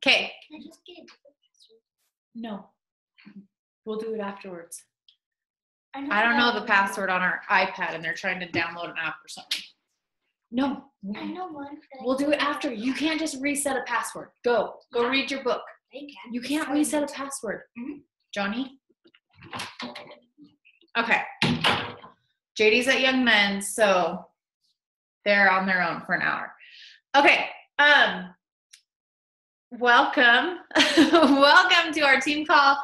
Okay. Can I just get a different password? No. We'll do it afterwards. I don't know the password on our iPad and they're trying to download an app or something. No. I know one. We'll do it after. You can't just reset a password. Go read your book. They can. You can't reset a password. Mm-hmm. Johnny? Okay. JD's at Young Men's, so they're on their own for an hour. Okay. Welcome. Welcome to our team call.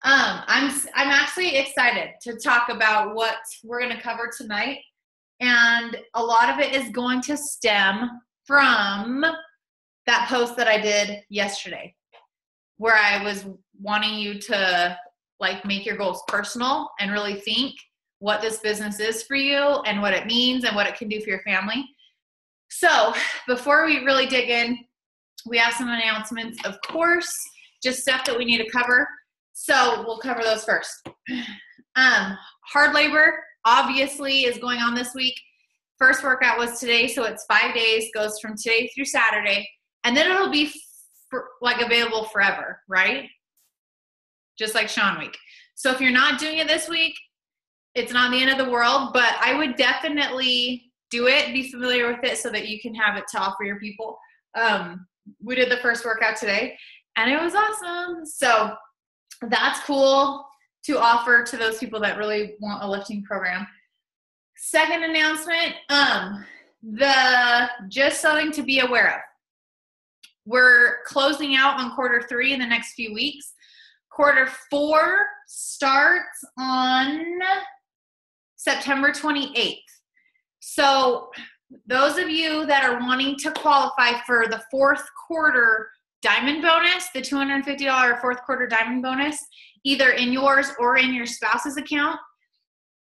I'm actually excited to talk about what we're going to cover tonight. And a lot of it is going to stem from that post that I did yesterday, where I was wanting you to make your goals personal and really think what this business is for you and what it means and what it can do for your family. So before we really dig in, we have some announcements, of course, just stuff that we need to cover. So we'll cover those first. Hard labor obviously is going on this week. First workout was today, so it's 5 days, goes from today through Saturday, and then it'll be available forever, right? Just like Sean Week. So if you're not doing it this week, it's not the end of the world, but I would definitely do it, be familiar with it so that you can have it to offer your people. We did the first workout today, and it was awesome. So that's cool to offer to those people that really want a lifting program. Second announcement, just something to be aware of. We're closing out on quarter 3 in the next few weeks. Quarter 4 starts on September 28th. So those of you that are wanting to qualify for the fourth quarter diamond bonus, the $250 fourth quarter diamond bonus, either in yours or in your spouse's account,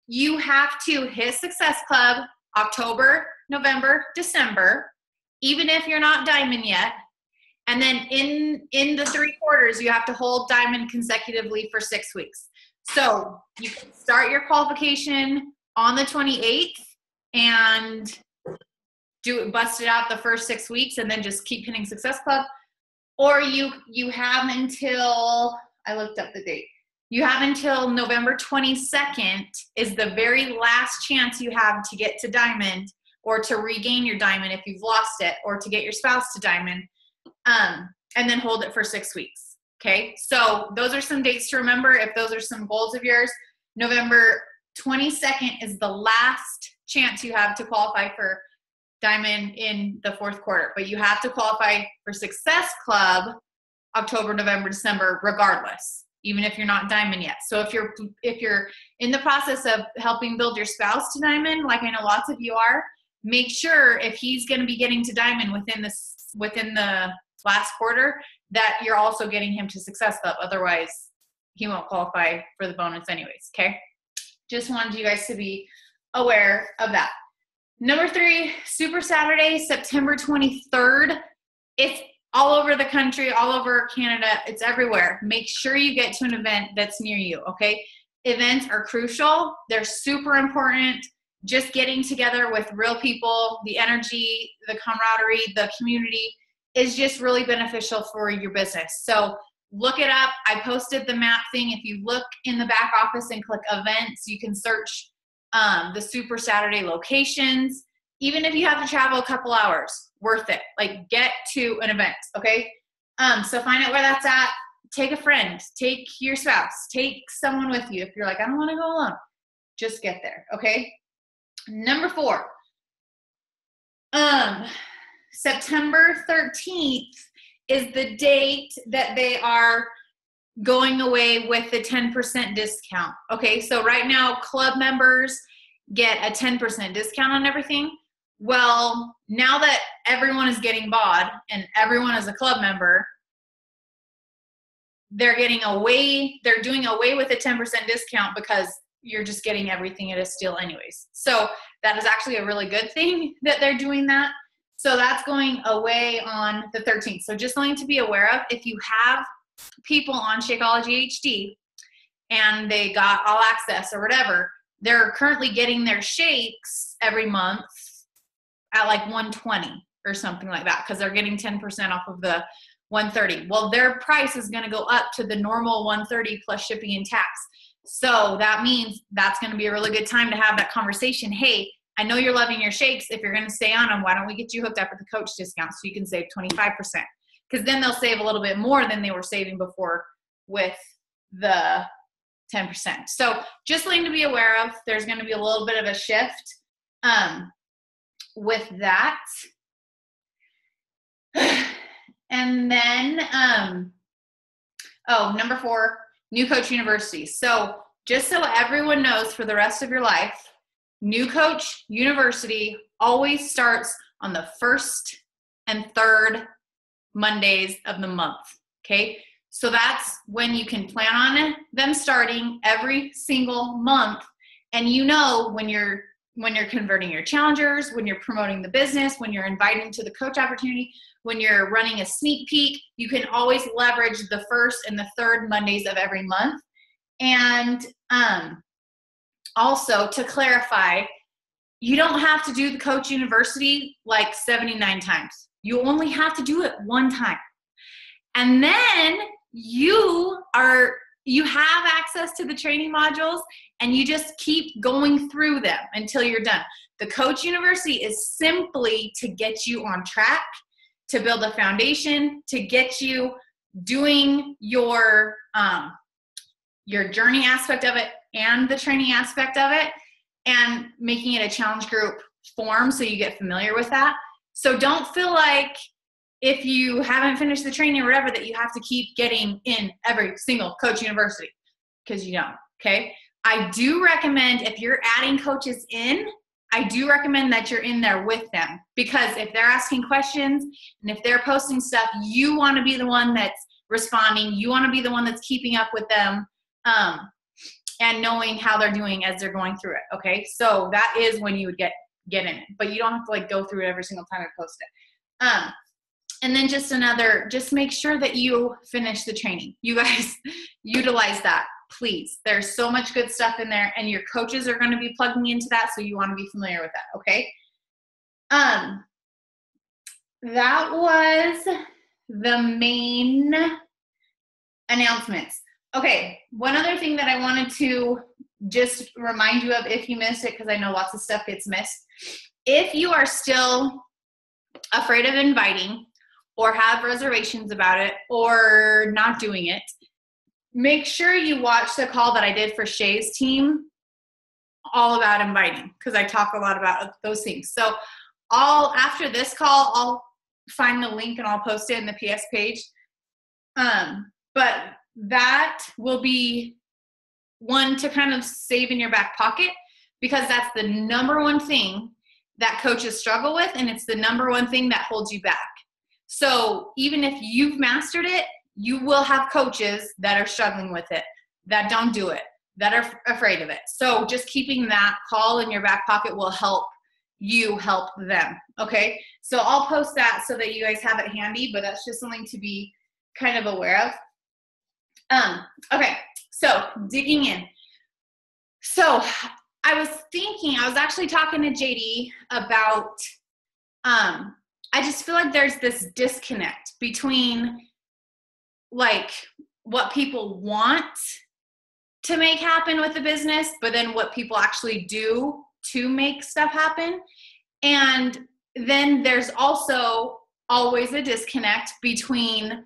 you have to hit Success Club October, November, December, even if you're not diamond yet. And then in the 3 quarters, you have to hold diamond consecutively for 6 weeks. So you can start your qualification on the 28th and bust it out the first 6 weeks and then just keep hitting Success Club. Or you have until, I looked up the date, you have until November 22nd is the very last chance you have to get to diamond or to regain your diamond if you've lost it, or to get your spouse to diamond, and then hold it for 6 weeks. Okay, so those are some dates to remember if those are some goals of yours. November 22nd is the last chance you have to qualify for diamond in the fourth quarter, but you have to qualify for Success Club October, November, December, regardless, even if you're not diamond yet. So if you're in the process of helping build your spouse to diamond, like I know lots of you are, make sure if he's going to be getting to diamond within the last quarter, that you're also getting him to Success Club. Otherwise, he won't qualify for the bonus anyways, okay? Just wanted you guys to be aware of that. Number 3, Super Saturday, September 23rd. It's all over the country, all over Canada. It's everywhere. Make sure you get to an event that's near you, okay? Events are crucial. They're super important. Just getting together with real people, the energy, the camaraderie, the community is just really beneficial for your business. So look it up. I posted the map thing. If you look in the back office and click events, you can search the Super Saturday locations. Even if you have to travel a couple hours, worth it. Get to an event, okay? So find out where that's at. Take a friend, take your spouse, take someone with you. If you're like, I don't want to go alone, just get there, okay? Number 4, September 13th is the date that they are going away with the 10% discount. Okay, so right now club members get a 10% discount on everything. Well, now that everyone is getting bod and everyone is a club member, they're doing away with a 10% discount because you're just getting everything at a steal anyways. So that is actually a really good thing that they're doing that. So that's going away on the 13th. So just something to be aware of. If you have people on Shakeology HD and they got all access or whatever, they're currently getting their shakes every month at $120 or something like that, because they're getting 10% off of the $130. Well, their price is going to go up to the normal $130 plus shipping and tax. So that means that's going to be a really good time to have that conversation. Hey, I know you're loving your shakes. If you're going to stay on them, why don't we get you hooked up with the coach discount so you can save 25%? Because then they'll save a little bit more than they were saving before with the 10%. So just something to be aware of. There's going to be a little bit of a shift with that. And then, number 4, New Coach University. So just so everyone knows for the rest of your life, New Coach University always starts on the 1st and 3rd Mondays of the month. Okay. So that's when you can plan on them starting every single month. And when you're converting your challengers, when you're promoting the business, when you're inviting to the coach opportunity, when you're running a sneak peek, you can always leverage the 1st and the 3rd Mondays of every month. And also to clarify, you don't have to do the Coach University like 79 times. You only have to do it one time. And then you have access to the training modules and you just keep going through them until you're done. The Coach University is simply to get you on track, to build a foundation, to get you doing your journey aspect of it and the training aspect of it, and making it a challenge group form so you get familiar with that. So don't feel like if you haven't finished the training or whatever that you have to keep getting in every single Coach University, because you don't, okay? I do recommend if you're adding coaches in, I do recommend that you're in there with them, because if they're asking questions and if they're posting stuff, you want to be the one that's responding. You want to be the one that's keeping up with them and knowing how they're doing as they're going through it, okay? So that is when you would get in it, but you don't have to like go through it every single time I post it. And then just make sure that you finish the training. You guys utilize that, please. There's so much good stuff in there, and your coaches are going to be plugging into that, so you want to be familiar with that, okay? That was the main announcements. Okay, one other thing that I wanted to just remind you of if you missed it, because I know lots of stuff gets missed. If you are still afraid of inviting or have reservations about it or not doing it, make sure you watch the call that I did for Shay's team all about inviting, because I talk a lot about those things. So after this call, I'll find the link and I'll post it in the PS page. But that will be one to kind of save in your back pocket, because that's the number one thing that coaches struggle with, and it's the number one thing that holds you back. So even if you've mastered it, you will have coaches that are struggling with it, that don't do it, that are afraid of it. So just keeping that call in your back pocket will help you help them, okay? So I'll post that so that you guys have it handy, but that's just something to be kind of aware of. Okay, so digging in. So I was actually talking to JD about, I just feel like there's this disconnect between like what people want to make happen with the business, but then what people actually do to make stuff happen. And then there's also always a disconnect between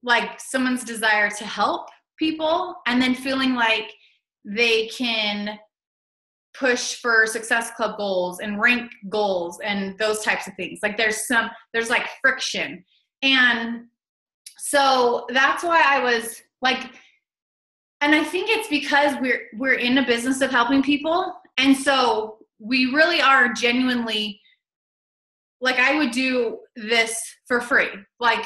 like someone's desire to help people and then feeling like they can push for Success Club goals and rank goals and those types of things. Like there's like friction. And so that's why I was like, and I think it's because we're in a business of helping people. And so we really are genuinely, like I would do this for free. Like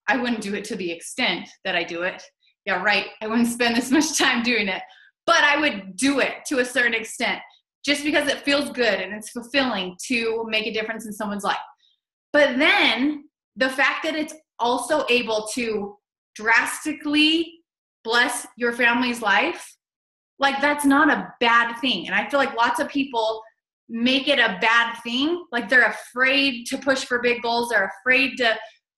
I wouldn't do it to the extent that I do it. Yeah, right. I wouldn't spend this much time doing it, but I would do it to a certain extent just because it feels good and it's fulfilling to make a difference in someone's life. But then the fact that it's also able to drastically bless your family's life, like that's not a bad thing. And I feel like lots of people make it a bad thing. Like they're afraid to push for big goals. They're afraid to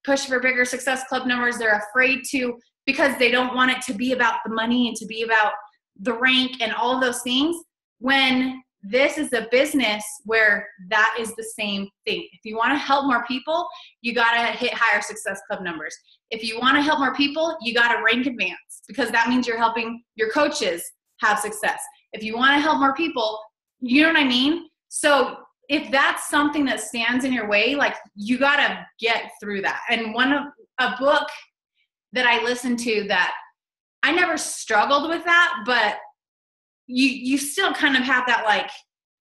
push for bigger Success Club numbers. They're afraid to, because they don't want it to be about the money and to be about the rank and all of those things, when this is a business where that is the same thing. If you want to help more people, you got to hit higher Success Club numbers. If you want to help more people, you got to rank advance, because that means you're helping your coaches have success. If you want to help more people, you know what I mean? So if that's something that stands in your way, like, you got to get through that. And a book that I listened to, that I never struggled with that, but you still kind of have that, like,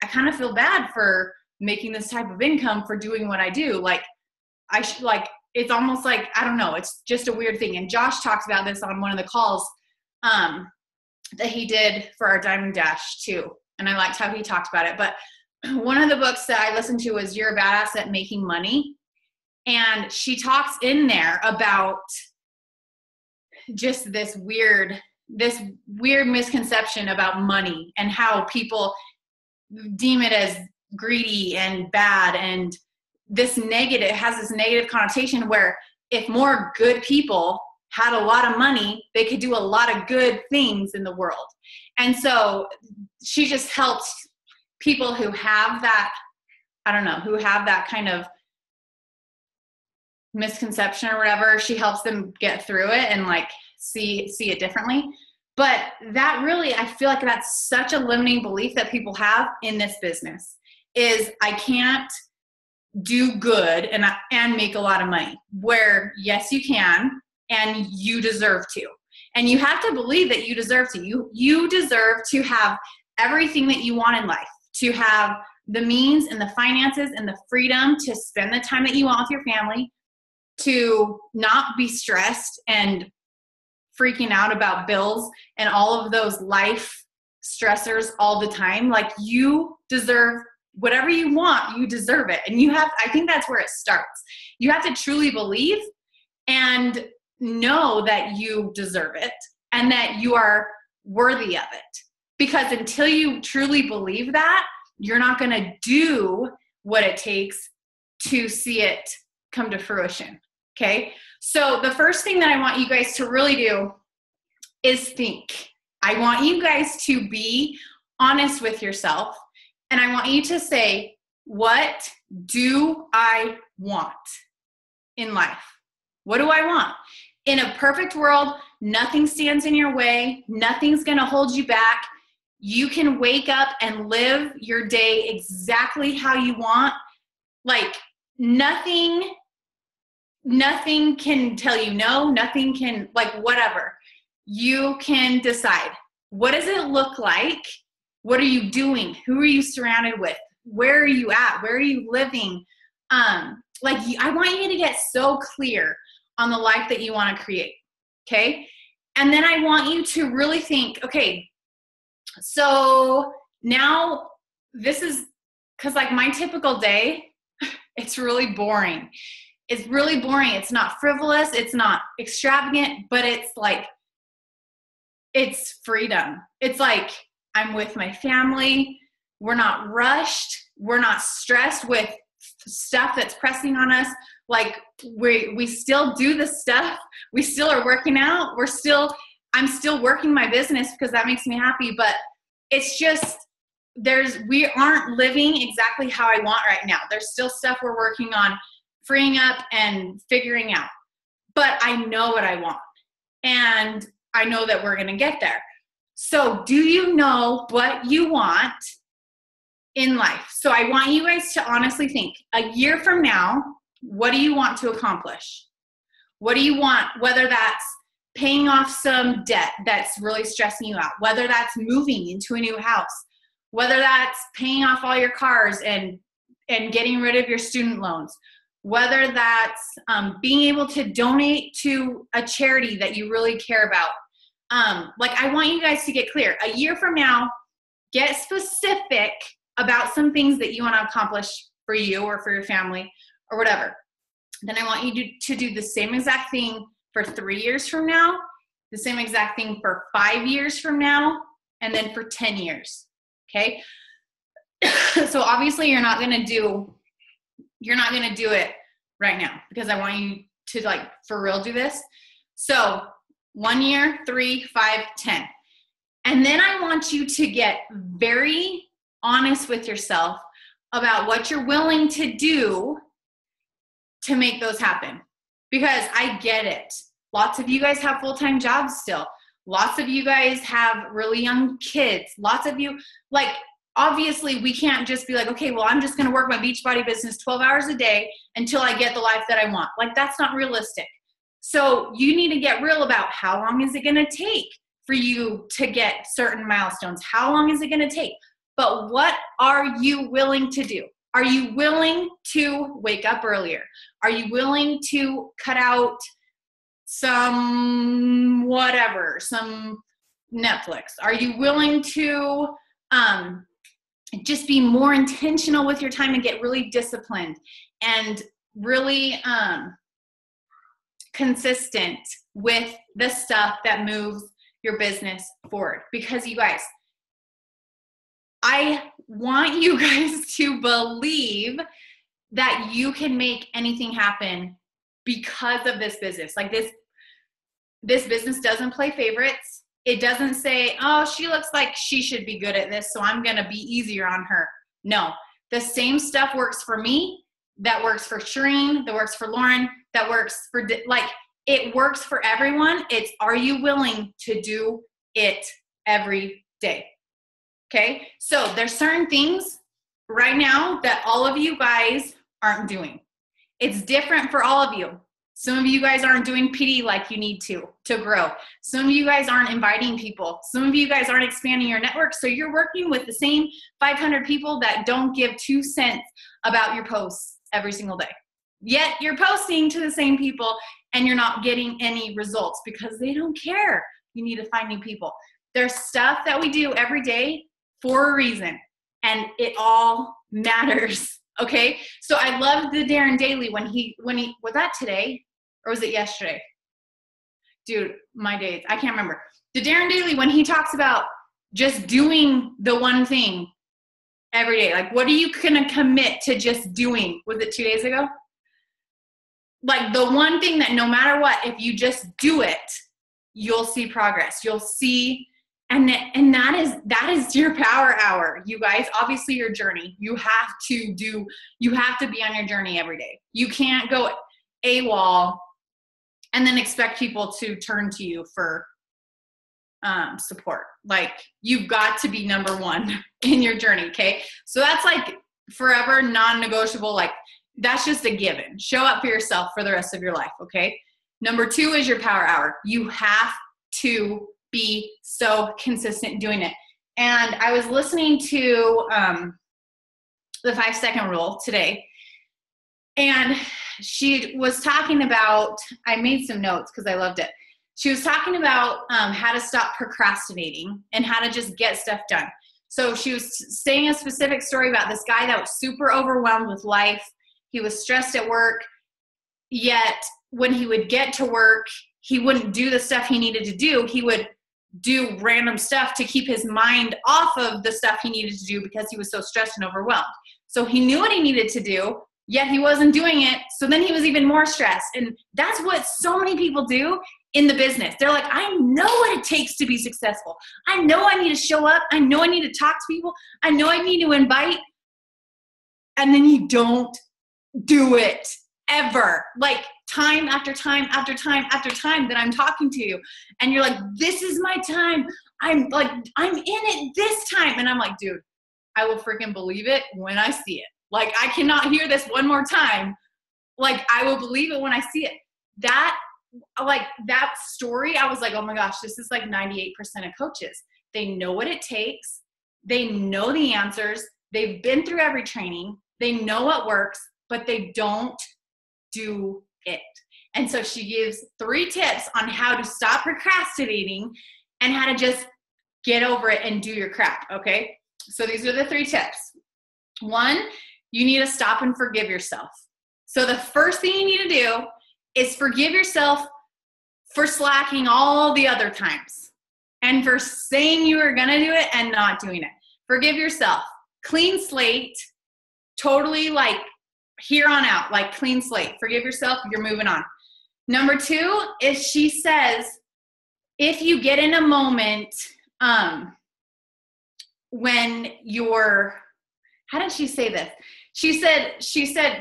I kind of feel bad for making this type of income for doing what I do. Like, I should, like, it's almost like, I don't know, it's just a weird thing. And Josh talks about this on one of the calls that he did for our Diamond Dash too. And I liked how he talked about it. But one of the books that I listened to was You're a Badass at Making Money. And she talks in there about just this weird misconception about money and how people deem it as greedy and bad, and it has this negative connotation where if more good people had a lot of money, they could do a lot of good things in the world. And so she just helps people who have that, I don't know, who have that kind of misconception or whatever. She helps them get through it and, like, see it differently. But that really, I feel like that's such a limiting belief that people have in this business, is I can't do good and make a lot of money, where yes, you can, and you deserve to. And you have to believe that you deserve to. You deserve to have everything that you want in life, to have the means and the finances and the freedom to spend the time that you want with your family, to not be stressed and freaking out about bills and all of those life stressors all the time. Like, you deserve whatever you want, you deserve it. And I think that's where it starts. You have to truly believe and know that you deserve it and that you are worthy of it. Because until you truly believe that, you're not going to do what it takes to see it come to fruition. Okay. So the first thing that I want you guys to really do is think. I want you guys to be honest with yourself, and I want you to say, what do I want in life? What do I want? In a perfect world, nothing stands in your way. Nothing's going to hold you back. You can wake up and live your day exactly how you want. Like, nothing can tell you no. Nothing can, like, whatever. You can decide. What does it look like? What are you doing? Who are you surrounded with? Where are you at? Where are you living? I want you to get so clear on the life that you want to create. Okay. And then I want you to really think, okay, so now this is, because, like, my typical day, it's really boring. It's really boring. It's not frivolous. It's not extravagant, but it's like, it's freedom. It's like, I'm with my family. We're not rushed. We're not stressed with stuff that's pressing on us. Like, we still do the stuff. We still are working out. I'm still working my business because that makes me happy. But it's just, we aren't living exactly how I want right now. There's still stuff we're working on freeing up and figuring out. But I know what I want. And I know that we're going to get there. So do you know what you want in life? So I want you guys to honestly think, a year from now, what do you want to accomplish? What do you want? Whether that's paying off some debt that's really stressing you out, whether that's moving into a new house, whether that's paying off all your cars and getting rid of your student loans, whether that's being able to donate to a charity that you really care about. I want you guys to get clear. A year from now, get specific about some things that you want to accomplish for you or for your family or whatever. Then I want you to do the same exact thing for 3 years from now, the same exact thing for 5 years from now, and then for 10 years. Okay. So obviously you're not going to do it right now, because I want you to like for real do this. So 1 year, 3, 5, 10. And then I want you to get very honest with yourself about what you're willing to do to make those happen. Because I get it. Lots of you guys have full-time jobs still. Lots of you guys have really young kids. Lots of you, like, obviously we can't just be like, okay, well, I'm just going to work my Beachbody business 12 hours a day until I get the life that I want. Like, that's not realistic. So you need to get real about how long is it going to take for you to get certain milestones? How long is it going to take? But what are you willing to do? Are you willing to wake up earlier? Are you willing to cut out some whatever, some Netflix? Are you willing to just be more intentional with your time and get really disciplined and really consistent with the stuff that moves your business forward? Because you guys, I want you guys to believe that you can make anything happen because of this business. Like this business doesn't play favorites. It doesn't say, oh, she looks like she should be good at this, so I'm going to be easier on her. No, the same stuff works for me, that works for Shireen, that works for Lauren, that works for, like, it works for everyone. It's, are you willing to do it every day? Okay, so there's certain things right now that all of you guys aren't doing. It's different for all of you. Some of you guys aren't doing PD like you need to grow. Some of you guys aren't inviting people. Some of you guys aren't expanding your network. So you're working with the same 500 people that don't give 2 cents about your posts every single day. Yet you're posting to the same people and you're not getting any results because they don't care. You need to find new people. There's stuff that we do every day for a reason, and it all matters. Okay, so I loved the Darren Daily when he was that today or was it yesterday? Dude, my days, I can't remember. The Darren Daily when he talks about just doing the one thing every day. Like, what are you gonna commit to just doing? Was it 2 days ago? Like the one thing that no matter what, if you just do it, you'll see progress. You'll see. And that is your power hour, you guys. Obviously your journey, you have to be on your journey every day. You can't go AWOL and then expect people to turn to you for support. Like, you've got to be number one in your journey. Okay. So that's like forever non-negotiable. Like, that's just a given. Show up for yourself for the rest of your life. Okay. Number 2 is your power hour. You have to be so consistent doing it. And I was listening to the 5-second rule today, and she was talking about, I made some notes because I loved it. She was talking about how to stop procrastinating and how to just get stuff done. So she was saying a specific story about this guy that was super overwhelmed with life. He was stressed at work, yet when he would get to work, he wouldn't do the stuff he needed to do. He would do random stuff to keep his mind off of the stuff he needed to do because he was so stressed and overwhelmed. So he knew what he needed to do, yet he wasn't doing it. So then he was even more stressed. And that's what so many people do in the business. They're like, I know what it takes to be successful. I know I need to show up. I know I need to talk to people. I know I need to invite. And then you don't do it ever. Like, time after time after time after time that I'm talking to you, and you're like, this is my time. I'm in it this time. And I'm like, dude, I will freaking believe it when I see it. Like, I cannot hear this one more time. Like, I will believe it when I see it. That story, I was like, oh my gosh, this is like 98% of coaches. They know what it takes. They know the answers. They've been through every training. They know what works, but they don't do it. And so she gives 3 tips on how to stop procrastinating and how to just get over it and do your crap. Okay. So these are the 3 tips. 1, you need to stop and forgive yourself. So the first thing you need to do is forgive yourself for slacking all the other times and for saying you were going to do it and not doing it. Forgive yourself. Clean slate. Totally, like, here on out, like, clean slate. Forgive yourself. You're moving on. Number 2 is she says, if you get in a moment when you're, how did she say this? She said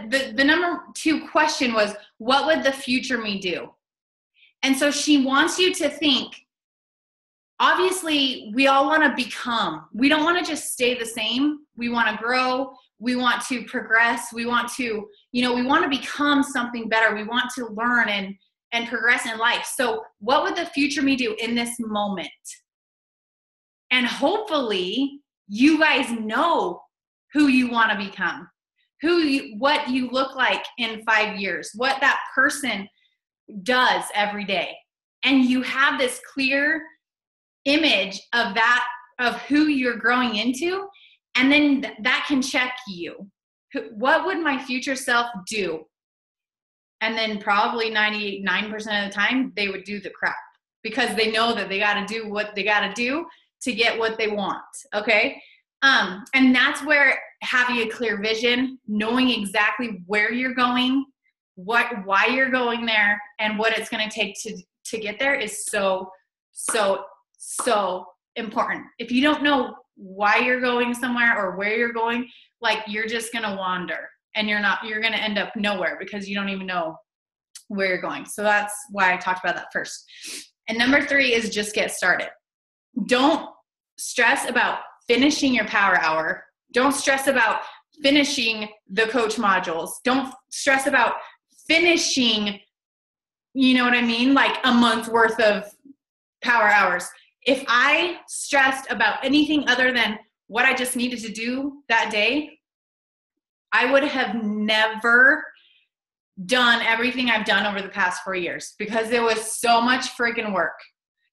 the number 2 question was, what would the future me do? And so she wants you to think, obviously, we all want to become. We don't want to just stay the same. We want to grow. We want to progress. We want to, we want to become something better. We want to learn and progress in life. So what would the future me do in this moment? And hopefully you guys know who you want to become, what you look like in 5 years, what that person does every day. And you have this clear image of that, of who you're growing into. And then that can check you. What would my future self do? And then probably 99% of the time, they would do the crap because they know that they got to do what they got to do to get what they want. Okay. And that's where having a clear vision, knowing exactly where you're going, why you're going there, and what it's going to take to get there is so important. If you don't know why you're going somewhere or where you're going, like, you're just going to wander and you're going to end up nowhere because you don't even know where you're going. So that's why I talked about that first. And number 3 is just get started. Don't stress about finishing your power hour. Don't stress about finishing the coach modules. Don't stress about finishing, like a month's worth of power hours. If I stressed about anything other than what I just needed to do that day, I would have never done everything I've done over the past 4 years because it was so much freaking work.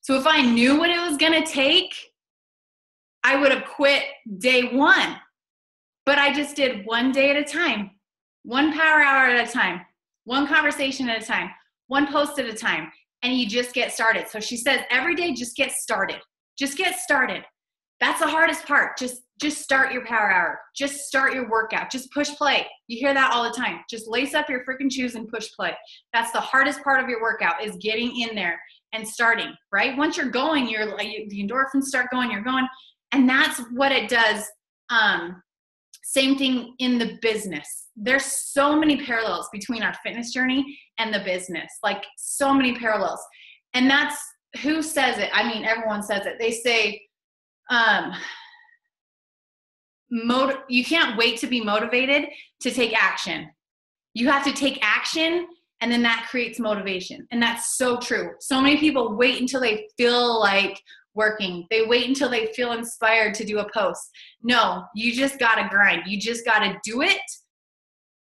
So if I knew what it was going to take, I would have quit day 1. But I just did one day at a time, one power hour at a time, one conversation at a time, one post at a time. And you just get started. So she says every day, just get started. Just get started. That's the hardest part. Just start your power hour. Just start your workout. Just push play. You hear that all the time. Just lace up your freaking shoes and push play. That's the hardest part of your workout, is getting in there and starting, right? Once you're going, you're like, the endorphins start going, you're going. And that's what it does. Same thing in the business. There's so many parallels between our fitness journey and the business, like so many parallels. And that's, who says it? I mean, everyone says it. They say, you can't wait to be motivated to take action. You have to take action, and then that creates motivation. And that's so true. So many people wait until they feel like working. They wait until they feel inspired to do a post. No, you just got to grind. You just got to do it.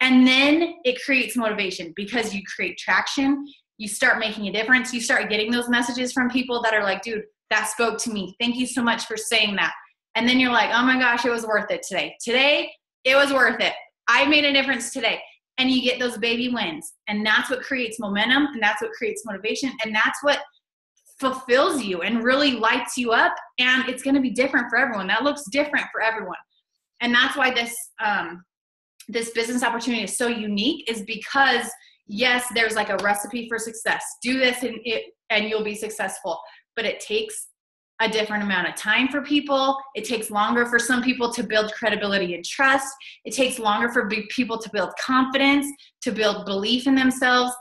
And then it creates motivation because you create traction. You start making a difference. You start getting those messages from people that are like, dude, that spoke to me. Thank you so much for saying that. And then you're like, oh my gosh, it was worth it today. Today, it was worth it. I made a difference today. And you get those baby wins. And that's what creates momentum. And that's what creates motivation. And that's what fulfills you and really lights you up. And it's going to be different for everyone. That looks different for everyone. And that's why this business opportunity is so unique, is because, yes, there's like a recipe for success. Do this and you'll be successful. But it takes a different amount of time for people. It takes longer for some people to build credibility and trust. It takes longer for people to build confidence, to build belief in themselves.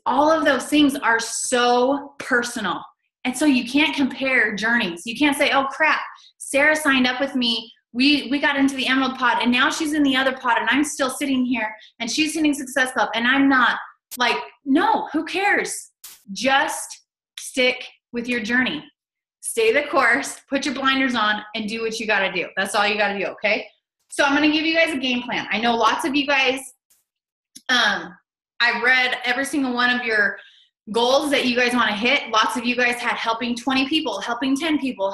All of those things are so personal. And so you can't compare journeys. You can't say, oh crap, Sarah signed up with me. We got into the Emerald Pod, and now she's in the other pod, and I'm still sitting here, and she's hitting Success Club, and I'm not. Like, no, who cares? Just stick with your journey. Stay the course, put your blinders on, and do what you got to do. That's all you got to do, okay? So I'm going to give you guys a game plan. I know lots of you guys, I read every single one of your goals that you guys want to hit. Lots of you guys had helping 20 people, helping 10 people,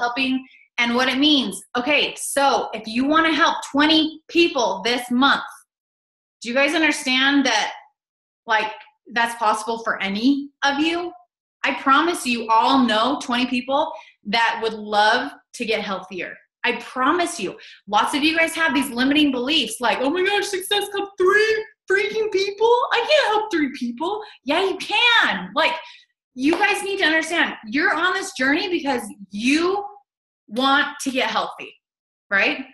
and what it means. Okay, so if you want to help 20 people this month, do you guys understand that, like, that's possible for any of you? I promise you all know 20 people that would love to get healthier. I promise you. Lots of you guys have these limiting beliefs like, oh my gosh, Success Club 3, freaking people? I can't help 3 people. Yeah, you can. Like, you guys need to understand, you're on this journey because you want to get healthy, right?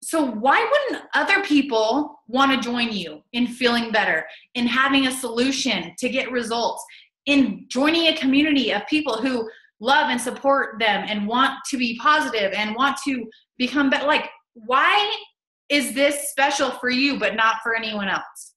So why wouldn't other people want to join you in feeling better, in having a solution to get results, in joining a community of people who love and support them and want to be positive and want to become better? Like, why is this special for you but not for anyone else?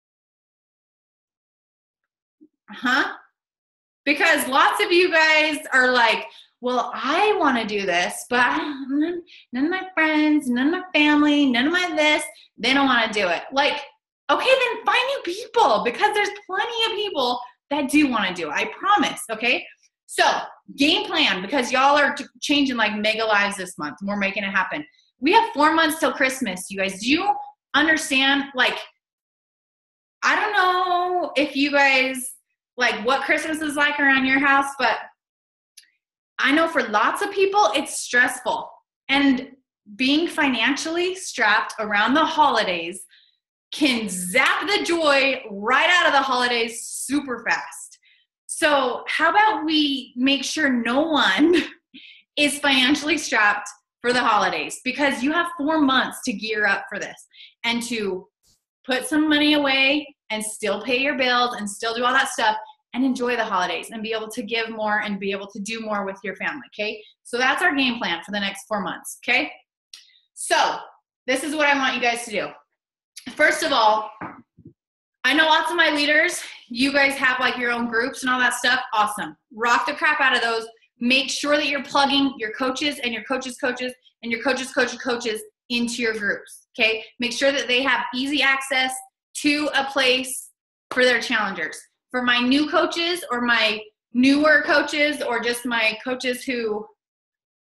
Because lots of you guys are like, well, I want to do this, but none of my friends, none of my family, none of my this, they don't want to do it. Like, okay, then find new people, because there's plenty of people that do want to do it. I promise, okay? So, game plan, because y'all are changing like mega lives this month. We're making it happen. We have 4 months till Christmas, you guys. Do you understand? Like, I don't know if you guys, like, what Christmas is like around your house, but I know for lots of people, it's stressful. And being financially strapped around the holidays can zap the joy right out of the holidays super fast. So how about we make sure no one is financially strapped for the holidays? Because you have 4 months to gear up for this and to put some money away and still pay your bills and still do all that stuff and enjoy the holidays and be able to give more and be able to do more with your family, okay? So that's our game plan for the next 4 months, okay? So this is what I want you guys to do. First of all, I know lots of my leaders, you guys have like your own groups and all that stuff. Awesome. Rock the crap out of those. Make sure that you're plugging your coaches and your coaches' coaches and your coaches' coaches into your groups, okay? Make sure that they have easy access to a place for their challengers. For my new coaches or my newer coaches or just my coaches who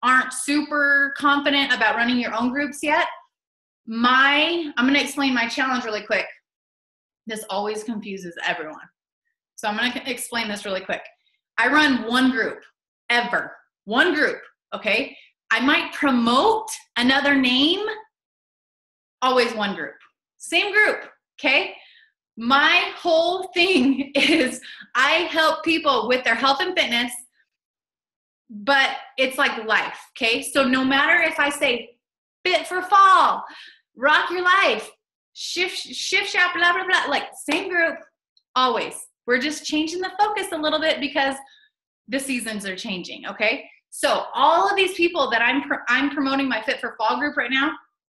aren't super confident about running your own groups yet, I'm going to explain my challenge really quick. This always confuses everyone. So I'm going to explain this really quick. I run one group ever. One group, okay? I might promote another name, always one group. Same group, okay? My whole thing is I help people with their health and fitness, but it's like life, okay? So no matter if I say fit for fall, rock your life, shift shop, blah, blah, blah, like same group, always. We're just changing the focus a little bit because the seasons are changing, okay? So all of these people that I'm promoting my Fit for Fall group right now,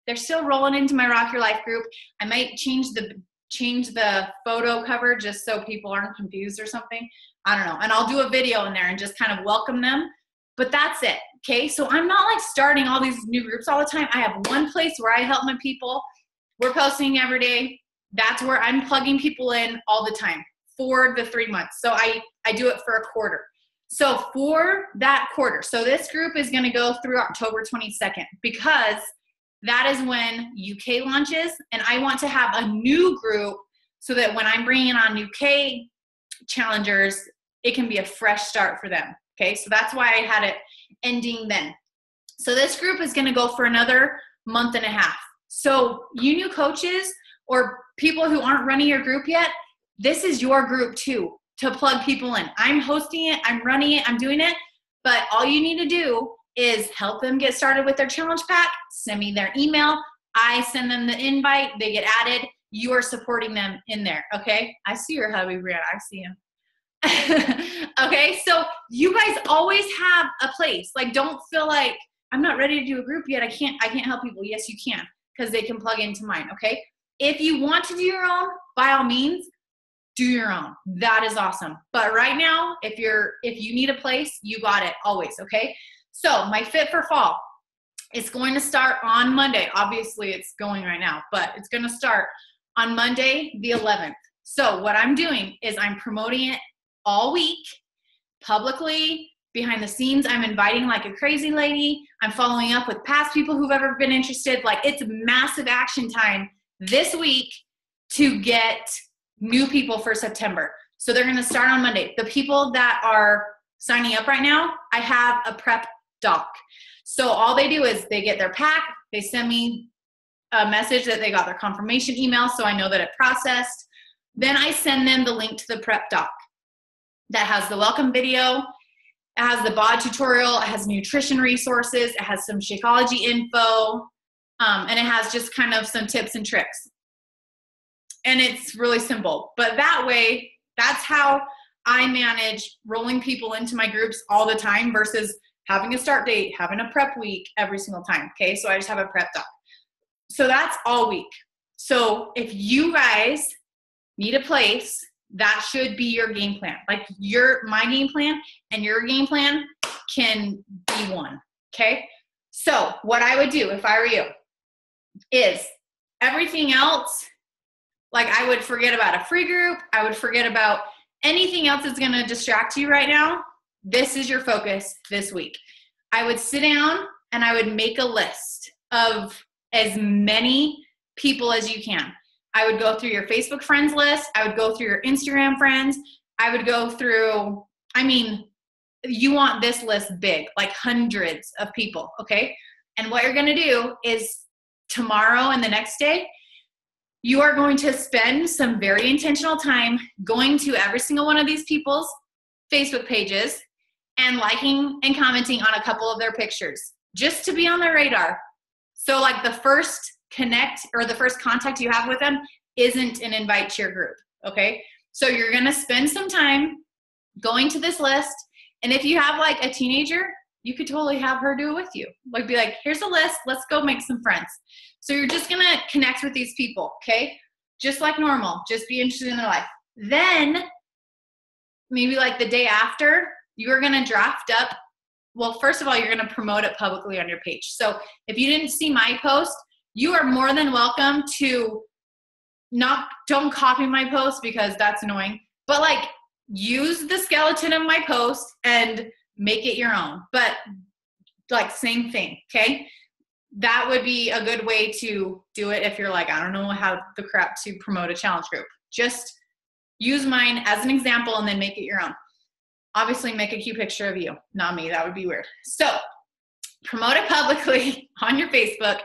they're still rolling into my Rock Your Life group. I might change the photo cover just so people aren't confused or something. I don't know. And I'll do a video in there and just kind of welcome them. But that's it, okay? So I'm not like starting all these new groups all the time. I have one place where I help my people. We're posting every day. That's where I'm plugging people in all the time for the 3 months. So I do it for a quarter. So for that quarter, so this group is going to go through October 22nd because that is when UK launches, and I want to have a new group so that when I'm bringing on UK challengers, it can be a fresh start for them, okay? So that's why I had it ending then. So this group is going to go for another month and a half. So you new coaches or people who aren't running your group yet, this is your group too, to plug people in. I'm hosting it, I'm running it, I'm doing it, but all you need to do is help them get started with their challenge pack, send me their email, I send them the invite, they get added, you are supporting them in there, okay? I see your hubby, Brianna, I see him. Okay, so you guys always have a place. Like, don't feel like, I'm not ready to do a group yet, I can't help people. Yes, you can, because they can plug into mine, okay? If you want to do your own, by all means, do your own. That is awesome. But right now, if you need a place, you got it always, okay? So my Fit for Fall, it's going to start on Monday. Obviously, it's going right now, but it's going to start on Monday, the 11th. So what I'm doing is I'm promoting it all week, publicly, behind the scenes. I'm inviting like a crazy lady. I'm following up with past people who've ever been interested. Like, it's massive action time this week to get new people for September. So they're going to start on Monday. The people that are signing up right now, I have a prep doc. So all they do is they get their pack, they send me a message that they got their confirmation email, so I know that it processed. Then I send them the link to the prep doc that has the welcome video, it has the bod tutorial, it has nutrition resources, it has some Shakeology info, and it has just kind of some tips and tricks. And it's really simple. But that way, that's how I manage rolling people into my groups all the time versus having a start date, having a prep week every single time. Okay, so I just have a prep doc. So that's all week. So if you guys need a place, that should be your game plan. Like my game plan and your game plan can be one. Okay, so what I would do if I were you is everything else, like I would forget about a free group. I would forget about anything else that's going to distract you right now. This is your focus this week. I would sit down and I would make a list of as many people as you can. I would go through your Facebook friends list. I would go through your Instagram friends. I would go through, you want this list big, like hundreds of people, okay? And what you're going to do is tomorrow and the next day, you are going to spend some very intentional time going to every single one of these people's Facebook pages and liking and commenting on a couple of their pictures just to be on their radar. So like the first connect or the first contact you have with them isn't an invite to your group, okay? So you're going to spend some time going to this list. And if you have like a teenager, you could totally have her do it with you. Like be like, here's a list, let's go make some friends. So you're just going to connect with these people, okay? Just like normal, just be interested in their life. Then maybe like the day after, you're going to draft up. Well, first of all, you're going to promote it publicly on your page. So if you didn't see my post, you are more than welcome to don't copy my post because that's annoying, but like use the skeleton of my post and make it your own, but like same thing. Okay. That would be a good way to do it. If you're like, I don't know how the crap to promote a challenge group, just use mine as an example and then make it your own. Obviously make a cute picture of you, not me. That would be weird. So promote it publicly on your Facebook,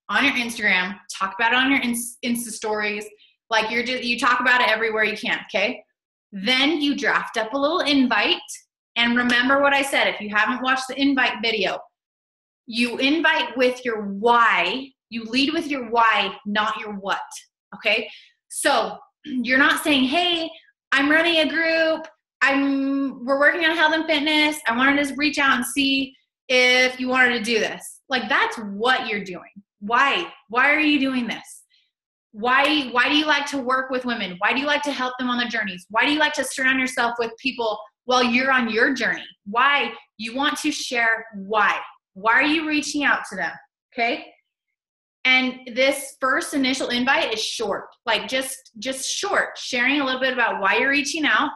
on your Instagram, talk about it on your Insta stories. Like you talk about it everywhere you can. Okay. Then you draft up a little invite. And remember what I said, if you haven't watched the invite video, you invite with your why. You lead with your why, not your what. Okay. So you're not saying, hey, I'm running a group. We're working on health and fitness. I wanted to reach out and see if you wanted to do this. Like that's what you're doing. Why? Why are you doing this? Why do you like to work with women? Why do you like to help them on their journeys? Why do you like to surround yourself with people while you're on your journey? Why? You want to share why. Why are you reaching out to them? Okay? And this first initial invite is short, like just short, sharing a little bit about why you're reaching out,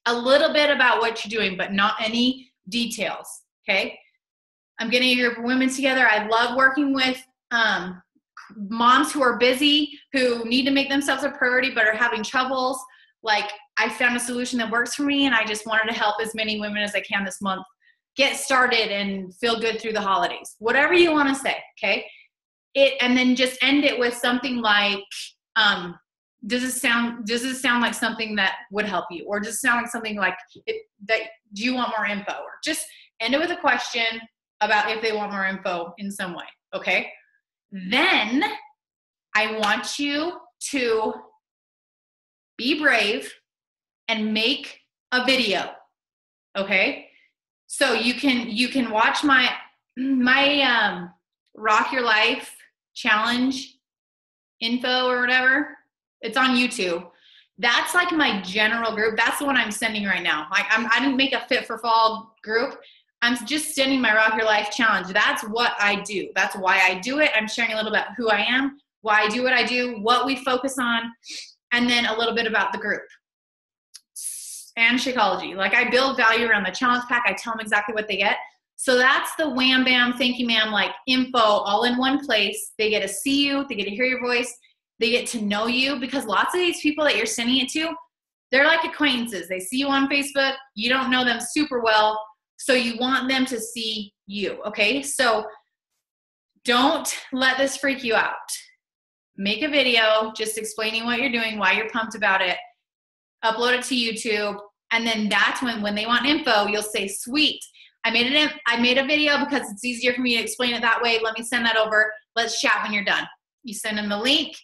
a little bit about what you're doing, but not any details. Okay? I'm getting a group of women together. I love working with moms who are busy, who need to make themselves a priority, but are having troubles. Like I found a solution that works for me, and I just wanted to help as many women as I can this month get started and feel good through the holidays. Whatever you want to say, okay? And then just end it with something like, does it sound like something that would help you? Or does it sound like something like that do you want more info? Or just end it with a question about if they want more info in some way, okay? Then I want you to be brave and make a video, okay? So you can watch my Rock Your Life challenge info or whatever. It's on YouTube. That's like my general group. That's the one I'm sending right now. Like I didn't make a Fit for Fall group. I'm just sending my Rock Your Life challenge. That's what I do. That's why I do it. I'm sharing a little about who I am, why I do what I do, what we focus on, and then a little bit about the group and Shakeology. Like I build value around the challenge pack. I tell them exactly what they get. So that's the wham bam, thank you ma'am, like info all in one place. They get to see you. They get to hear your voice. They get to know you, because lots of these people that you're sending it to, they're like acquaintances. They see you on Facebook. You don't know them super well. So you want them to see you. Okay. So don't let this freak you out. Make a video just explaining what you're doing, why you're pumped about it, upload it to YouTube, and then that's when they want info, you'll say, sweet, I made a video because it's easier for me to explain it that way. Let me send that over. Let's chat when you're done. You send them the link.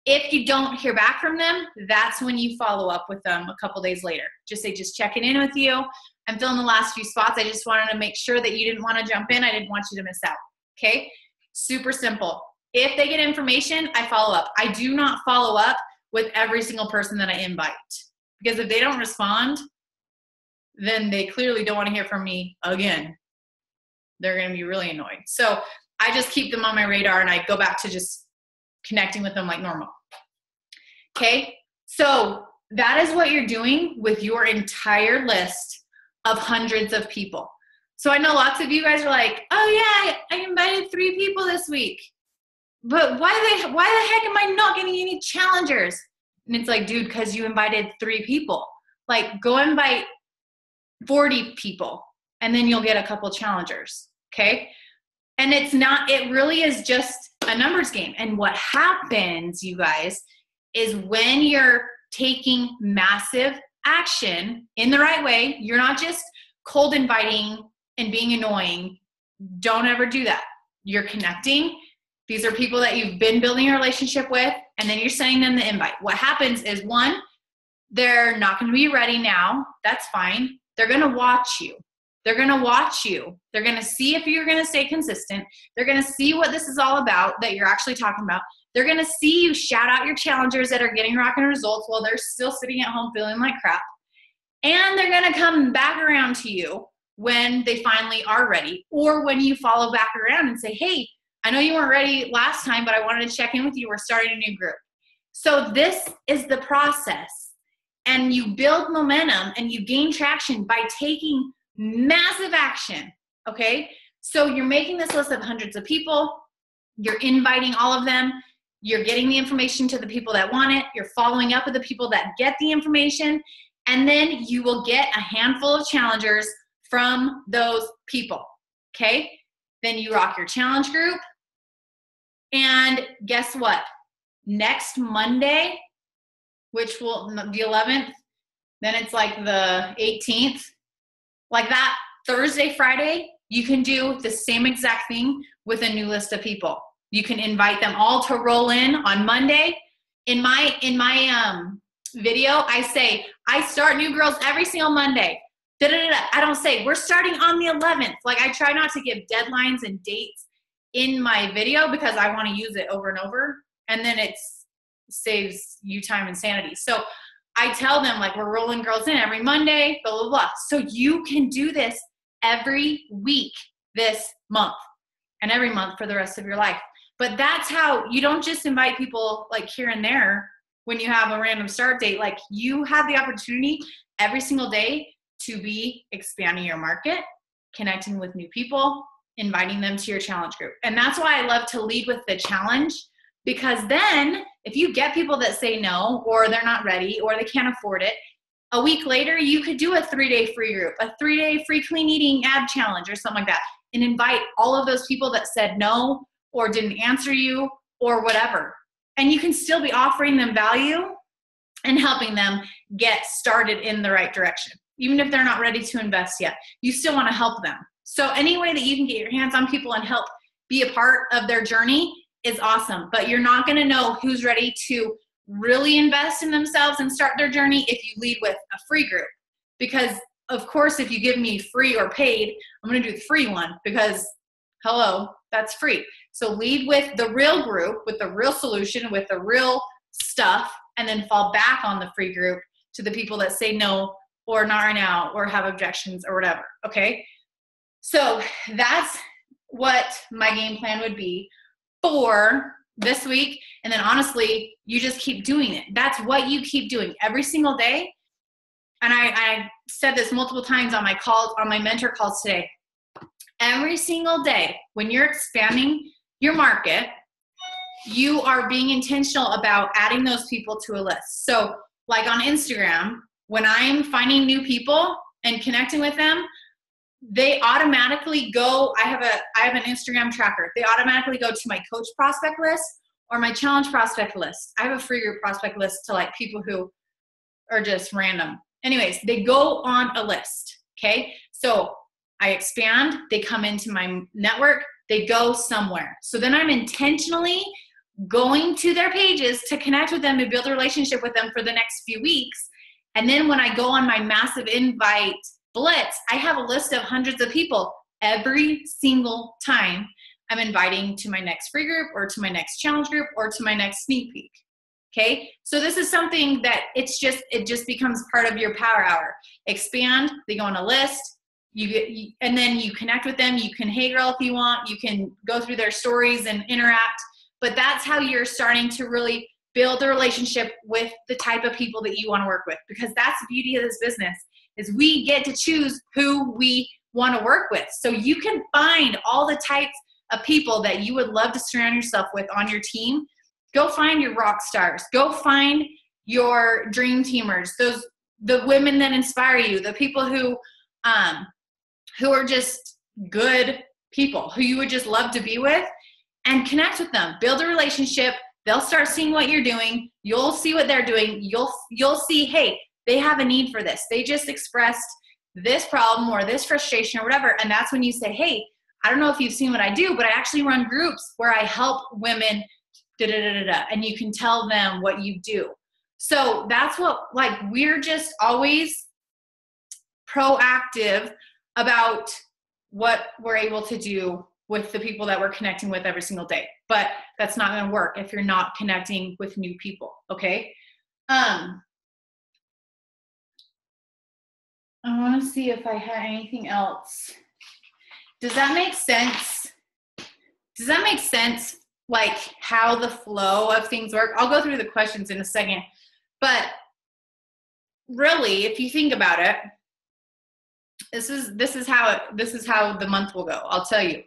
If you don't hear back from them, that's when you follow up with them a couple days later. Just say, just checking in with you. I'm filling the last few spots. I just wanted to make sure that you didn't want to jump in. I didn't want you to miss out. Okay? Super simple. If they get information, I follow up. I do not follow up with every single person that I invite. Because if they don't respond, then they clearly don't want to hear from me again. They're going to be really annoyed. So I just keep them on my radar and I go back to just connecting with them like normal. Okay? So that is what you're doing with your entire list of hundreds of people. So I know lots of you guys are like, oh yeah, I invited 3 people this week. But why the heck am I not getting any challengers? And it's like, dude, because you invited 3 people. Like, go invite 40 people, and then you'll get a couple challengers, okay? And it really is just a numbers game. And what happens, you guys, is when you're taking massive action in the right way, you're not just cold inviting and being annoying. Don't ever do that. You're connecting. These are people that you've been building a relationship with, and then you're sending them the invite. What happens is, one, they're not going to be ready now. That's fine. They're going to watch you. They're going to watch you. They're going to see if you're going to stay consistent. They're going to see what this is all about that you're actually talking about. They're going to see you shout out your challengers that are getting rocking results while they're still sitting at home feeling like crap. And they're going to come back around to you when they finally are ready, or when you follow back around and say, hey, I know you weren't ready last time, but I wanted to check in with you. We're starting a new group. So this is the process. And you build momentum and you gain traction by taking massive action, okay? So you're making this list of hundreds of people. You're inviting all of them. You're getting the information to the people that want it. You're following up with the people that get the information. And then you will get a handful of challengers from those people, okay? Then you rock your challenge group. And guess what? Next Monday, which will the 11th, then it's like the 18th, like that Thursday, Friday, you can do the same exact thing with a new list of people. You can invite them all to roll in on Monday. In my video, I say, I start new girls every single Monday. I don't say, we're starting on the 11th. Like, I try not to give deadlines and dates in my video because I want to use it over and over. And then it saves you time and sanity. So I tell them, like, we're rolling girls in every Monday, blah, blah, blah. So you can do this every week this month and every month for the rest of your life. But that's how you don't just invite people like here and there when you have a random start date. Like, you have the opportunity every single day to be expanding your market, connecting with new people, inviting them to your challenge group. And that's why I love to lead with the challenge, because then if you get people that say no, or they're not ready, or they can't afford it, a week later, you could do a 3-day free group, a 3-day free clean eating ab challenge or something like that, and invite all of those people that said no or didn't answer you or whatever. And you can still be offering them value and helping them get started in the right direction. Even if they're not ready to invest yet, you still want to help them. So any way that you can get your hands on people and help be a part of their journey is awesome. But you're not going to know who's ready to really invest in themselves and start their journey if you lead with a free group. Because, of course, if you give me free or paid, I'm going to do the free one because, hello, that's free. So lead with the real group, with the real solution, with the real stuff, and then fall back on the free group to the people that say no or not right now or have objections or whatever, okay? So that's what my game plan would be for this week. And then honestly, you just keep doing it. That's what you keep doing every single day. And I said this multiple times on my calls, on my mentor calls today. Every single day when you're expanding your market, you are being intentional about adding those people to a list. So like on Instagram, when I'm finding new people and connecting with them, they automatically go, I have an Instagram tracker. They automatically go to my coach prospect list or my challenge prospect list. I have a free group prospect list to like people who are just random. Anyways, they go on a list. Okay. So I expand, they come into my network, they go somewhere. So then I'm intentionally going to their pages to connect with them, to build a relationship with them for the next few weeks. And then when I go on my massive invite blitz, I have a list of hundreds of people every single time I'm inviting to my next free group or to my next challenge group or to my next sneak peek. Okay. So this is something that it just becomes part of your power hour. Expand, they go on a list, and then you connect with them. You can hey girl if you want, you can go through their stories and interact, but that's how you're starting to really build a relationship with the type of people that you want to work with, because that's the beauty of this business is we get to choose who we want to work with. So you can find all the types of people that you would love to surround yourself with on your team. Go find your rock stars. Go find your dream teamers, the women that inspire you, the people who are just good people who you would just love to be with, and connect with them. Build a relationship. They'll start seeing what you're doing. You'll see what they're doing. You'll see, hey, they have a need for this. They just expressed this problem or this frustration or whatever. And that's when you say, hey, I don't know if you've seen what I do, but I actually run groups where I help women, and you can tell them what you do. So that's what, like, we're just always proactive about what we're able to do with the people that we're connecting with every single day. But that's not going to work if you're not connecting with new people. Okay. I want to see if I had anything else. Does that make sense? Does that make sense? Like how the flow of things work? I'll go through the questions in a second, but really, if you think about it, this is how the month will go. I'll tell you.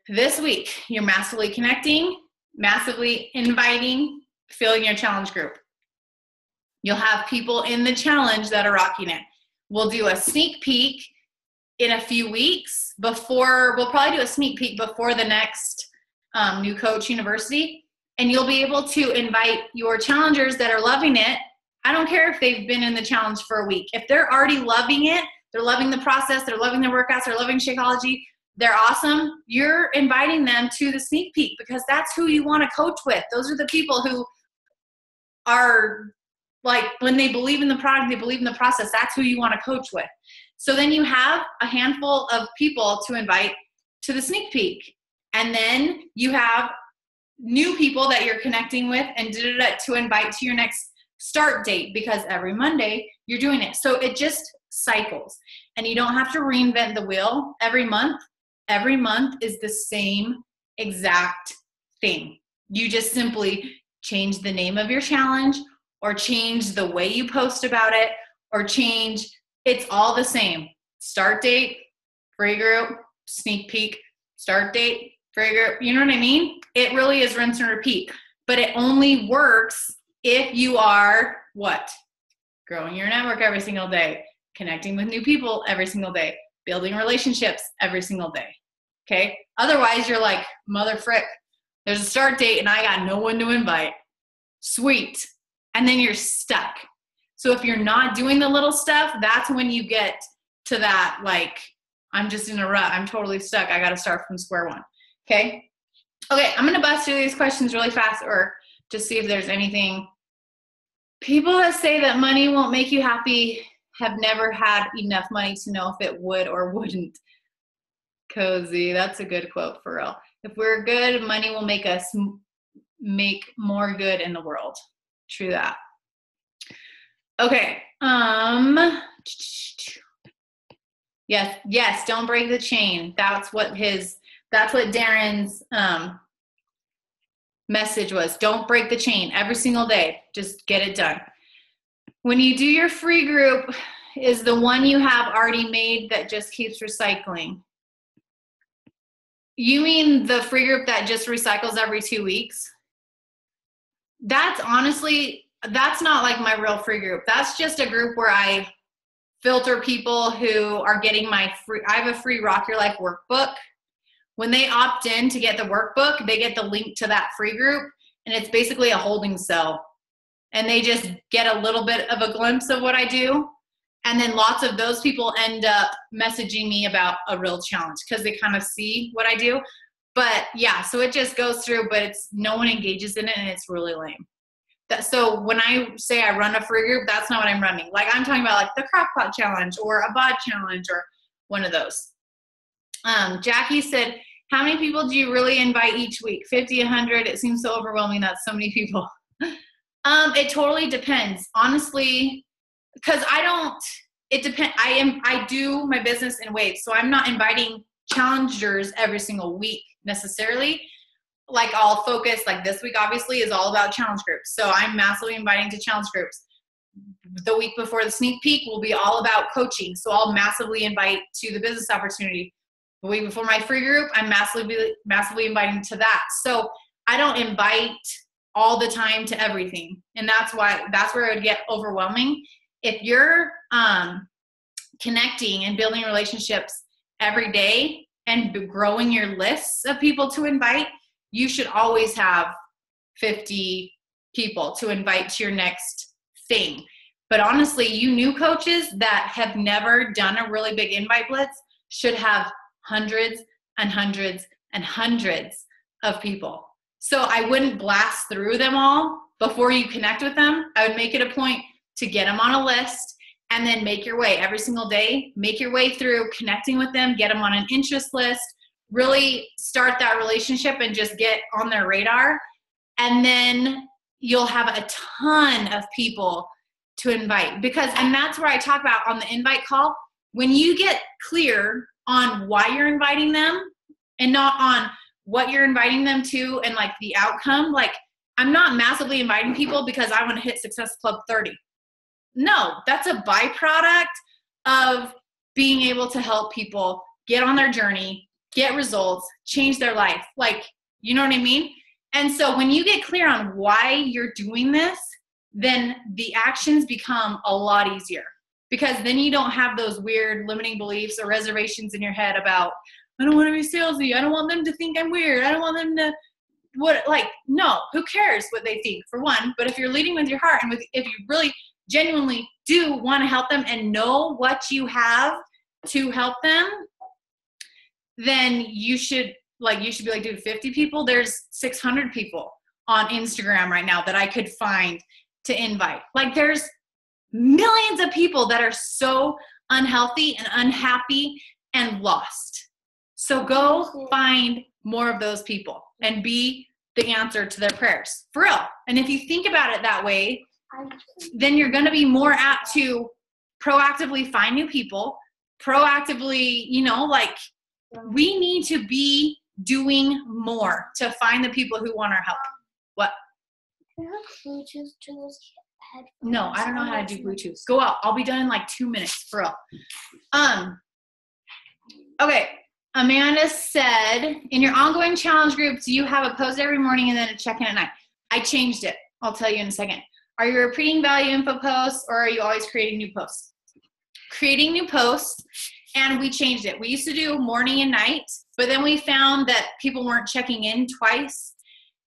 This week, you're massively connecting, massively inviting, filling your challenge group. You'll have people in the challenge that are rocking it. We'll do a sneak peek in a few weeks we'll probably do a sneak peek before the next New Coach University, and you'll be able to invite your challengers that are loving it. I don't care if they've been in the challenge for a week. If they're already loving it, they're loving the process, they're loving their workouts, they're loving Shakeology, they're awesome, you're inviting them to the sneak peek because that's who you want to coach with. Those are the people who are like, when they believe in the product, they believe in the process, that's who you want to coach with. So then you have a handful of people to invite to the sneak peek. And then you have new people that you're connecting with and to invite to your next start date, because every Monday you're doing it. So it just cycles, and you don't have to reinvent the wheel every month. Every month is the same exact thing. You just simply change the name of your challenge, or change the way you post about it, or it's all the same. Start date, free group, sneak peek, start date, free group. You know what I mean? It really is rinse and repeat, but it only works if you are what? Growing your network every single day, connecting with new people every single day, building relationships every single day. Okay. Otherwise you're like, mother frick, there's a start date and I got no one to invite. Sweet. And then you're stuck. So if you're not doing the little stuff, that's when you get to that, like, I'm just in a rut. I'm totally stuck. I got to start from square one. Okay. Okay. I'm going to bust through these questions really fast, or just see if there's anything. People that say that money won't make you happy have never had enough money to know if it would or wouldn't. Cozy. That's a good quote for real. If we're good, money will make us make more good in the world. True that. Okay. Yes, don't break the chain. That's what Darren's message was. Don't break the chain every single day. Just get it done. When you do your free group, is the one you have already made that just keeps recycling? You mean the free group that just recycles every 2 weeks? That's not like my real free group. That's just a group where I filter people who are getting I have a free Rock Your Life workbook. When they opt in to get the workbook, they get the link to that free group, and it's basically a holding cell. And they just get a little bit of a glimpse of what I do. And then lots of those people end up messaging me about a real challenge because they kind of see what I do. But yeah, so it just goes through, but no one engages in it, and it's really lame. So when I say I run a free group, that's not what I'm running. Like I'm talking about like the Crockpot Challenge or a bod challenge or one of those. Jackie said, how many people do you really invite each week? 50, 100? It seems so overwhelming. That's so many people. It totally depends. Honestly, because it depends. I do my business in waves. So I'm not inviting challengers every single week necessarily. Like I'll focus, like this week obviously is all about challenge groups. So I'm massively inviting to challenge groups. The week before the sneak peek will be all about coaching. So I'll massively invite to the business opportunity. The week before my free group, I'm massively inviting to that. So I don't invite all the time to everything. And that's where it would get overwhelming. If you're connecting and building relationships every day and growing your lists of people to invite, you should always have 50 people to invite to your next thing. But honestly, you new coaches that have never done a really big invite blitz should have hundreds and hundreds and hundreds of people. So I wouldn't blast through them all before you connect with them. I would make it a point to get them on a list and then make your way every single day, make your way through connecting with them, get them on an interest list, really start that relationship and just get on their radar. And then you'll have a ton of people to invite and that's where I talk about on the invite call, when you get clear on why you're inviting them and not on what you're inviting them to and like the outcome. Like I'm not massively inviting people because I want to hit Success Club 30. No, that's a byproduct of being able to help people get on their journey, get results, change their life. Like, you know what I mean? And so when you get clear on why you're doing this, then the actions become a lot easier because then you don't have those weird limiting beliefs or reservations in your head about, I don't want to be salesy. I don't want them to think I'm weird. I don't want them to no, who cares what they think for one, but if you're leading with your heart and if you really genuinely do want to help them and know what you have to help them, then you should be like, dude, 50 people, there's 600 people on Instagram right now that I could find to invite. Like there's millions of people that are so unhealthy and unhappy and lost. So go find more of those people and be the answer to their prayers. For real. And if you think about it that way, then you're going to be more apt to proactively find new people, proactively, we need to be doing more to find the people who want our help. What? Can I hook Bluetooth to those headphones? No, I don't know how to do Bluetooth. Go out. I'll be done in like 2 minutes, for real. Okay. Amanda said, in your ongoing challenge groups, do you have a post every morning and then a check-in at night? I changed it. I'll tell you in a second. Are you repeating value info posts or are you always creating new posts? Creating new posts, and we changed it. We used to do morning and night, but then we found that people weren't checking in twice.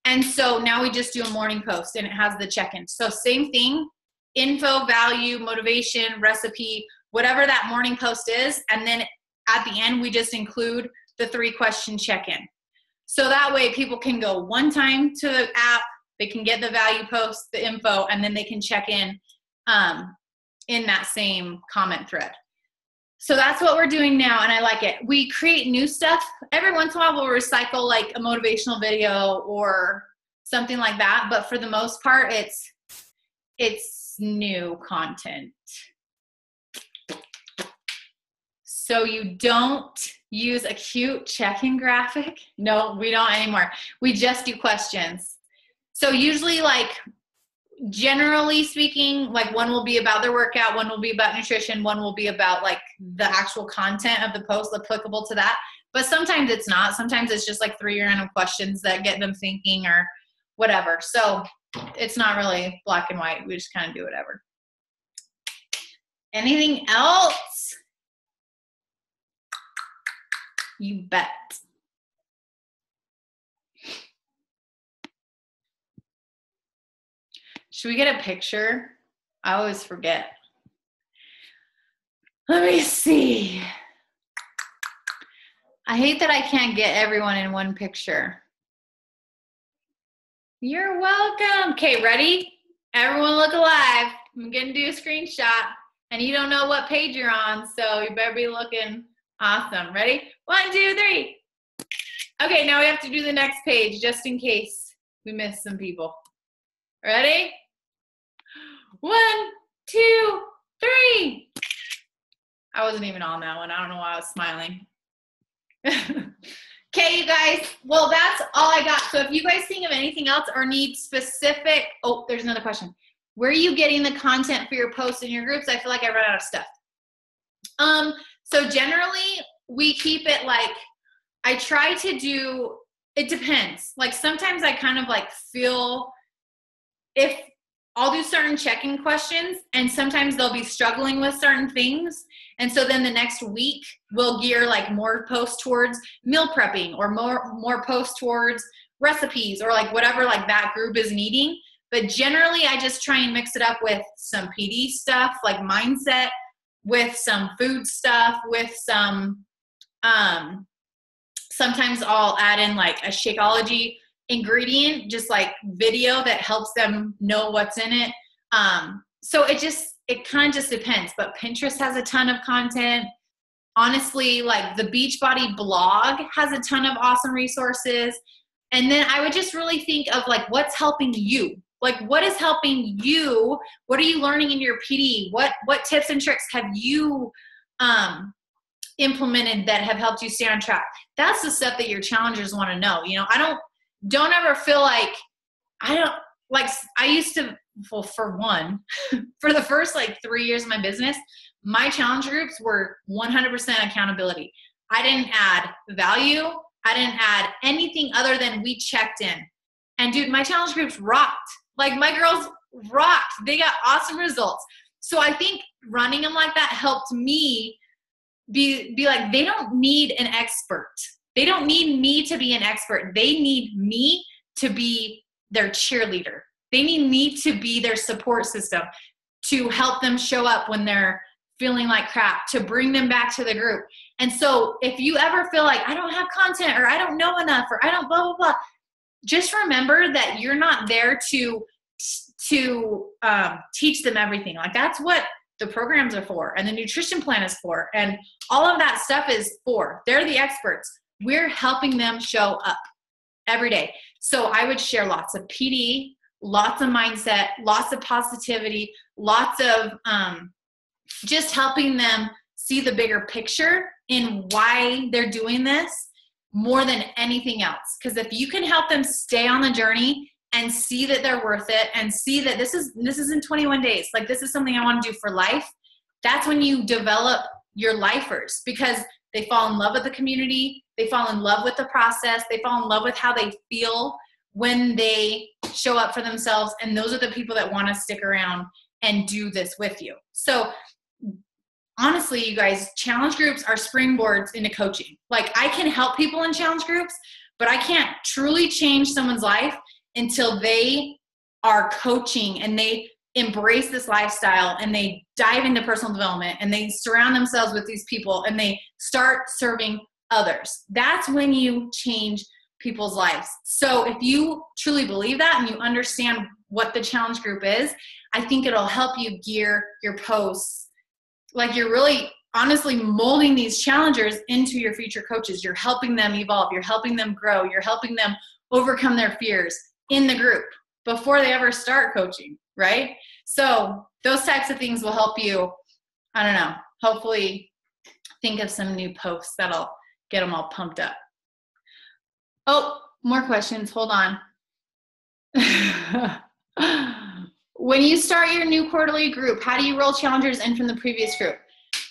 And so now we just do a morning post and it has the check-in. So same thing, info, value, motivation, recipe, whatever that morning post is. And then at the end, we just include the 3-question check-in. So that way people can go one time to the app, they can get the value post, the info, and then they can check in that same comment thread. So that's what we're doing now, and I like it. We create new stuff. Every once in a while, we'll recycle like a motivational video or something like that. But for the most part, it's new content. So you don't use a cute check-in graphic? No, we don't anymore. We just do questions. So usually, like, generally speaking, like one will be about their workout, one will be about nutrition, one will be about like the actual content of the post applicable to that. But sometimes it's not. Sometimes it's just like 3 random questions that get them thinking or whatever. So it's not really black and white. We just kind of do whatever. Anything else? You bet. Should we get a picture? I always forget. Let me see. I hate that I can't get everyone in one picture. You're welcome. Okay, ready? Everyone look alive. I'm going to do a screenshot, and you don't know what page you're on, so you better be looking awesome. Ready? 1, 2, 3. Okay, now we have to do the next page just in case we miss some people. Ready? 1, 2, 3. I wasn't even on that one. I don't know why I was smiling. Okay, you guys. Well, that's all I got. So if you guys think of anything else or need specific, oh, there's another question. Where are you getting the content for your posts in your groups? I feel like I run out of stuff. So generally we keep it like, I try to do, it depends. Like sometimes I kind of like feel if I'll do certain check-in questions and sometimes they'll be struggling with certain things. And so then the next week we'll gear like more posts towards meal prepping or more posts towards recipes or like whatever like that group is needing. But generally I just try and mix it up with some PD stuff like mindset, with some food stuff, with some, sometimes I'll add in like a Shakeology ingredient, just like video that helps them know what's in it. So it kind of just depends, but Pinterest has a ton of content. Honestly, like the Beachbody blog has a ton of awesome resources. And then I would just really think of like, what's helping you? Like, what is helping you? What are you learning in your PD? What tips and tricks have you implemented that have helped you stay on track? That's the stuff that your challengers want to know. You know, don't ever feel like, I used to, well, for one, for the first like 3 years of my business, my challenge groups were 100% accountability. I didn't add value. I didn't add anything other than we checked in. And dude, my challenge groups rocked. Like my girls rocked. They got awesome results. So I think running them like that helped me be like, they don't need an expert. They don't need me to be an expert. They need me to be their cheerleader. They need me to be their support system, to help them show up when they're feeling like crap, to bring them back to the group. And so if you ever feel like I don't have content or I don't know enough or I don't blah, blah, blah, just remember that you're not there to teach them everything. Like that's what the programs are for and the nutrition plan is for. And all of that stuff is for. They're the experts. We're helping them show up every day. So I would share lots of PD, lots of mindset, lots of positivity, lots of just helping them see the bigger picture in why they're doing this more than anything else. Because if you can help them stay on the journey and see that they're worth it and see that this is in 21 days, like this is something I want to do for life, that's when you develop your lifers, because they fall in love with the community, they fall in love with the process, they fall in love with how they feel when they show up for themselves, and those are the people that want to stick around and do this with you. So honestly, you guys, challenge groups are springboards into coaching. Like I can help people in challenge groups, but I can't truly change someone's life until they are coaching and they embrace this lifestyle and they dive into personal development and they surround themselves with these people and they start serving others. That's when you change people's lives. So if you truly believe that and you understand what the challenge group is, I think it'll help you gear your posts. Like you're really honestly molding these challengers into your future coaches. You're helping them evolve. You're helping them grow. You're helping them overcome their fears in the group before they ever start coaching, right? So those types of things will help you, I don't know, hopefully think of some new posts that'll get them all pumped up. Oh, more questions. Hold on. When you start your new quarterly group, how do you roll challengers in from the previous group?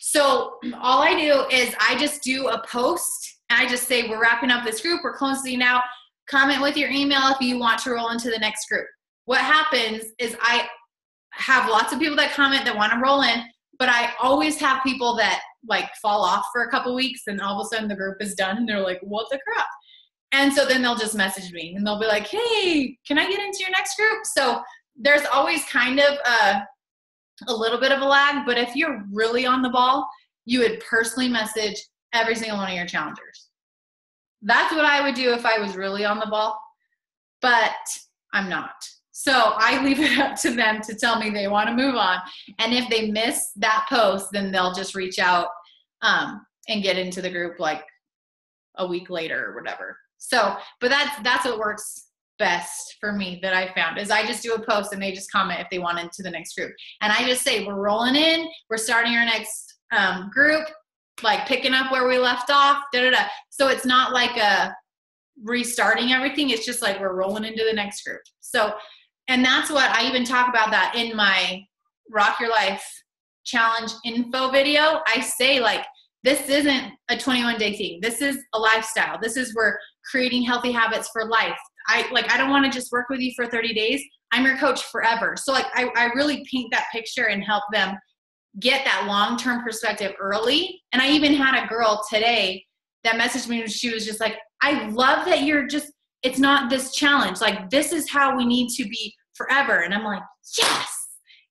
So all I do is I just do a post. And I just say, we're wrapping up this group. We're closing out. Comment with your email if you want to roll into the next group. What happens is I have lots of people that comment that want to roll in, But I always have people that like fall off for a couple weeks and all of a sudden the group is done and they're like, what the crap? And so then they'll just message me and they'll be like, hey, can I get into your next group? So there's always kind of a little bit of a lag, but if you're really on the ball, you would personally message every single one of your challengers. That's what I would do if I was really on the ball, but I'm not. So I leave it up to them to tell me they want to move on. And if they miss that post, then they'll just reach out and get into the group like a week later or whatever. So, but that's what works best for me that I found is I just do a post and they just comment if they want into the next group. And I just say, we're rolling in, we're starting our next group, like picking up where we left off, So it's not like a restarting everything. It's just like we're rolling into the next group. So, and that's what I even talk about that in my Rock Your Life Challenge info video. I say like, this isn't a 21-day thing. This is a lifestyle. This is we're creating healthy habits for life. I don't want to just work with you for 30 days. I'm your coach forever. So like I really paint that picture and help them get that long-term perspective early. And I even had a girl today that messaged me and she was just like, I love that you're just, it's not this challenge. Like this is how we need to be forever. And I'm like, yes,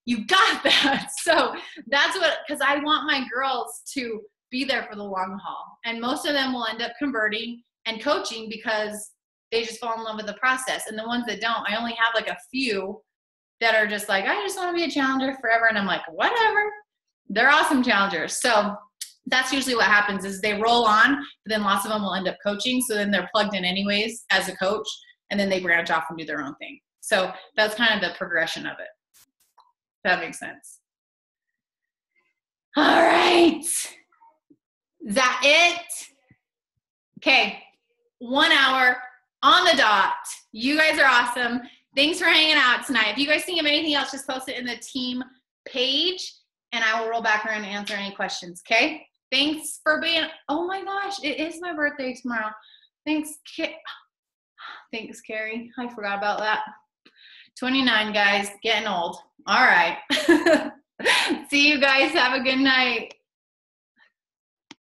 you got that. So that's what, because I want my girls to be there for the long haul. And most of them will end up converting and coaching because they just fall in love with the process. And the ones that don't, I only have like a few that are just like, I just want to be a challenger forever. And I'm like, whatever. They're awesome challengers. So that's usually what happens is they roll on, but then lots of them will end up coaching. So then they're plugged in anyways as a coach, and then they branch off and do their own thing. So that's kind of the progression of it. If that makes sense. All right. Is that it? Okay. 1 hour on the dot. You guys are awesome. Thanks for hanging out tonight. If you guys think of anything else, just post it in the team page and I will roll back around and answer any questions. Okay. Thanks for being, oh my gosh, it is my birthday tomorrow. Thanks, Thanks, Carrie. I forgot about that. 29, guys, getting old. All right. See you guys. Have a good night.